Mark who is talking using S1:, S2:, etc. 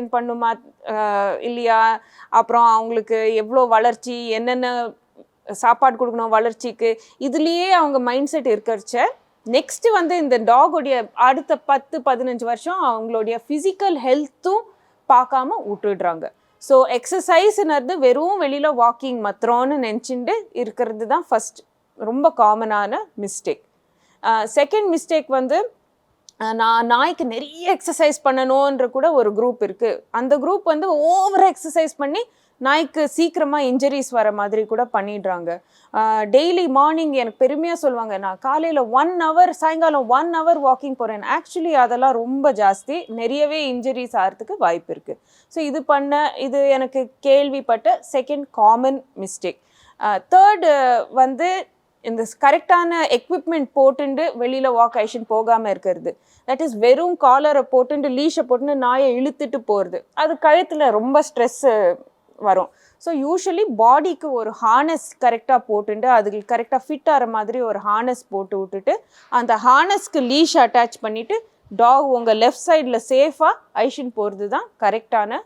S1: Maintain பண்ணுமா இல்லையா, அப்புறம் அவங்களுக்கு எவ்வளோ வளர்ச்சி, என்னென்ன சாப்பாடு கொடுக்கணும் வளர்ச்சிக்கு, இதுலேயே அவங்க மைண்ட் செட் இருக்கிறச்ச நெக்ஸ்ட்டு வந்து இந்த டாகோடைய அடுத்த 10-15 வருஷம் அவங்களுடைய ஃபிசிக்கல் ஹெல்த்தும் பார்க்காம விட்டுடுறாங்க. ஸோ எக்ஸசைஸ்ன்றது வெறும் வெளியில் வாக்கிங் மாத்திரம்னு நினச்சிட்டு இருக்கிறது தான் ஃபஸ்ட் ரொம்ப காமனான மிஸ்டேக். செகண்ட் மிஸ்டேக் வந்து நான் நாய்க்கு நிறைய எக்ஸசைஸ் பண்ணணுன்ற கூட ஒரு குரூப் இருக்குது. அந்த குரூப் வந்து ஓவராக எக்ஸசைஸ் பண்ணி நாய்க்கு சீக்கிரமாக இன்ஜுரிஸ் வர மாதிரி கூட பண்ணிடுறாங்க. டெய்லி மார்னிங் எனக்கு பெருமையாக சொல்லுவாங்க, நான் காலையில் 1 hour சாயங்காலம் 1 hour வாக்கிங் போகிறேன். ஆக்சுவலி அதெல்லாம் ரொம்ப ஜாஸ்தி, நிறையவே இன்ஜுரிஸ் ஆகிறதுக்கு வாய்ப்பு இருக்குது. ஸோ இது எனக்கு கேள்விப்பட்ட செகண்ட் காமன் மிஸ்டேக். தேர்டு வந்து இந்த கரெக்டான எக்விப்மெண்ட் போட்டுண்டு வெளியில் வாக் ஆக்ஷன் போகாமல் இருக்கிறது. தட் இஸ் வெறும் காலரை போட்டுண்டு லீஷை போட்டுன்னு நாயை இழுத்துட்டு போகிறது. அது கழுத்தில் ரொம்ப ஸ்ட்ரெஸ்ஸு வரும். ஸோ யூஸ்வலி பாடிக்கு ஒரு ஹார்னஸ் கரெக்டாக போட்டுட்டு அதுக்கு கரெக்டாக ஃபிட் ஆகிற மாதிரி ஒரு ஹார்னஸ் போட்டு விட்டுட்டு அந்த ஹார்னஸ்க்கு லீஷ் அட்டாச் பண்ணிவிட்டு டாக் உங்கள் லெஃப்ட் சைடில் சேஃபாக ஐஷன் போகிறது தான் கரெக்டான